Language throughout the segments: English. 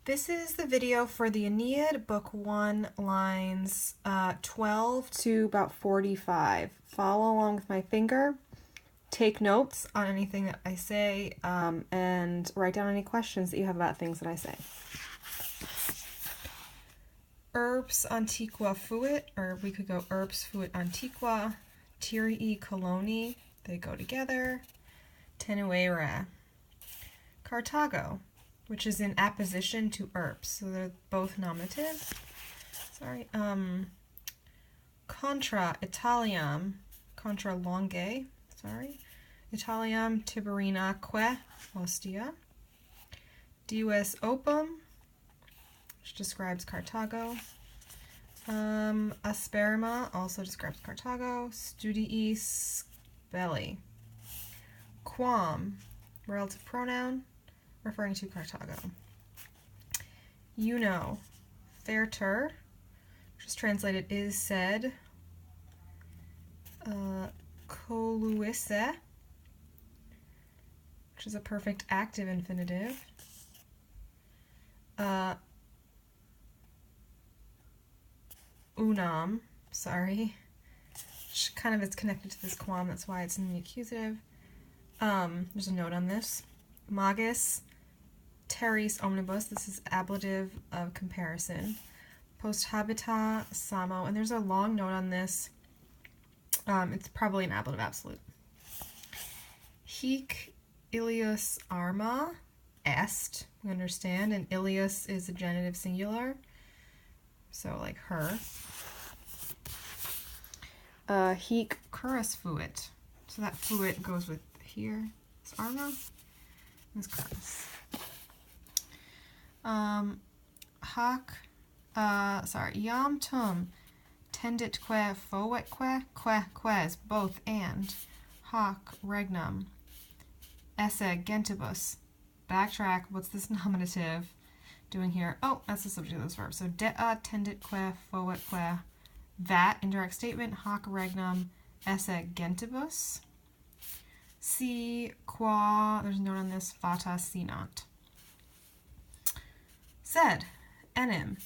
This is the video for the Aeneid, Book 1, lines 12 to about 45. Follow along with my finger, take notes on anything that I say, and write down any questions that you have about things that I say. Urbs antiqua fuit, or we could go urbs fuit antiqua, tirii coloni, they go together, tenuere. Carthago, which is in apposition to urbs, so they're both nominative. Contra Italiam, contra longe, Italiam Tiberinaque Ostia. Dives opum, which describes Carthago. Asperma also describes Carthago. Studiis belli. Quam, relative pronoun, referring to Carthago. Thereter, which is translated is said. Coluisse, which is a perfect active infinitive. Unam, which kind of is connected to this quam, that's why it's in the accusative. There's a note on this. Magis teres omnibus, this is ablative of comparison. Post habita samo, and there's a long note on this. It's probably an ablative absolute. Hic ilius arma est, we understand, and ilius is a genitive singular, so like her. Hic curus fuit, so that fuit goes with here. It's arma, and it's curus. Iam tum tenditque foetque, ques, both and. Hoc regnum esse gentibus. Backtrack, what's this nominative doing here? Oh, that's the subject of this verb. So dea tenditque foetque, that, indirect statement, hoc regnum esse gentibus. Si qua, there's a note on this, fata sinant. Said, enim,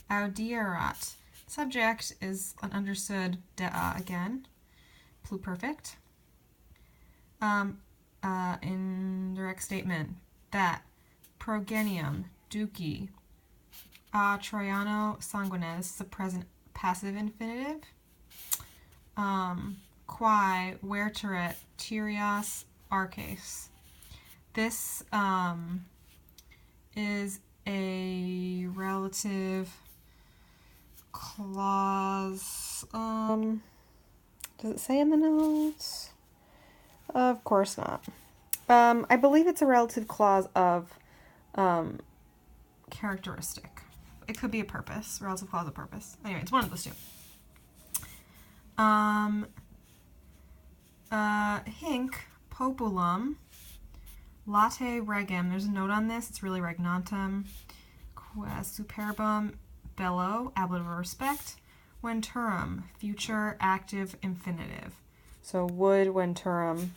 audierat. Subject is an understood dea again, pluperfect. Indirect statement, that, progenium, duci, a Traiano sanguinis, this is a present passive infinitive. Quae verteret Tyrias arches. This is a relative clause. Does it say in the notes? Of course not. I believe it's a relative clause of characteristic. It could be a purpose, relative clause of purpose. Anyway, it's one of those two. Hinc populum late regem. There's a note on this. It's really regnantem. Superbum bello, ablative of respect. Venturum, future active infinitive. So would venturum.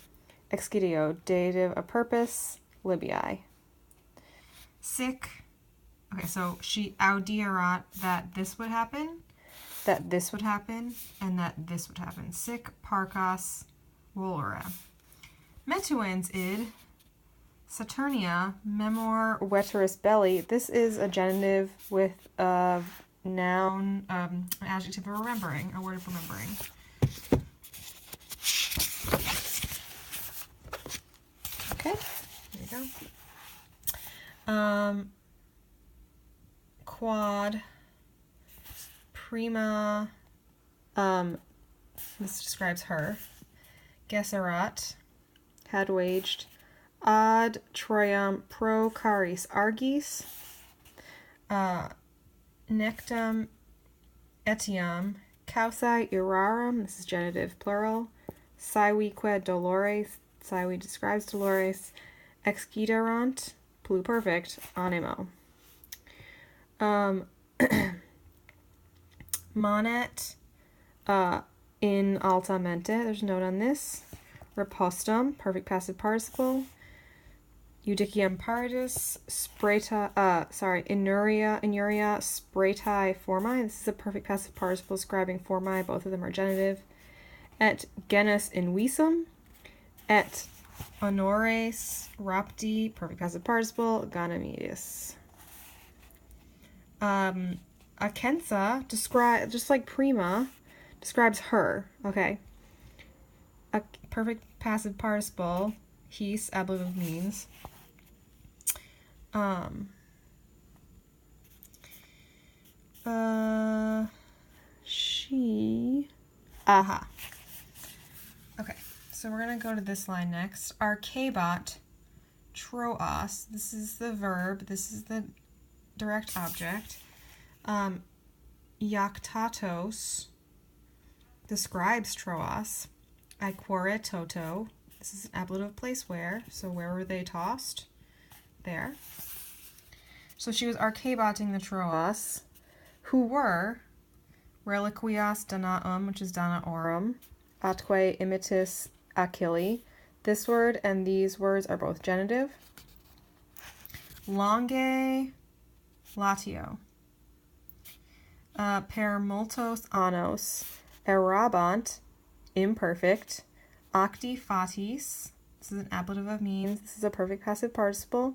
Excidio, dative of purpose. Libii. Sic. Okay, so she audierat that this would happen, that this would happen, and that this would happen. Sic parcas volere. Metuens id Saturnia memor veteris belli. This is a genitive with a noun, an adjective of remembering, a word of remembering. Okay, there you go. Quad prima, this describes her. Gesserat, had waged. Ad Troiam pro caris argis. Nectum etiam causae irarum, this is genitive plural. Sivique dolores, sivi describes dolores. Exciderant, pluperfect, animo. Monet in altamente, there's a note on this. Repostum, perfect passive participle. Eudicium pardus, Inuria spretae formae. This is a perfect passive participle describing formae. Both of them are genitive. Et genus invisum. Et honores rapti, perfect passive participle, Ganymedes. Acensa, just like prima, describes her. Okay. A perfect passive participle, his, ablative means. She. Aha. Okay, so we're gonna go to this line next. Archebot, troas. This is the verb. This is the direct object. Iactatos describes troas. Iquore toto. This is an ablative place where. So where were they tossed? There. So she was archebotting the troas, who were reliquias danaum, which is danaorum, atque imitis Achille. This word and these words are both genitive. Longe latio. Per multos annos. Erabant, imperfect. Octi fatis. This is an ablative of means. This is a perfect passive participle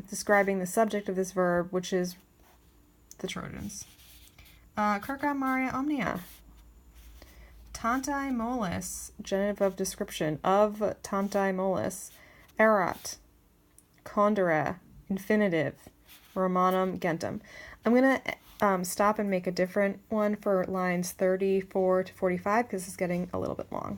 describing the subject of this verb, which is the Trojans. Circa Maria Omnia. Tantae mollis, genitive of description, of tantae mollis. Erat, condere, infinitive, Romanum gentum. I'm going to stop and make a different one for lines 34 to 45 because it's getting a little bit long.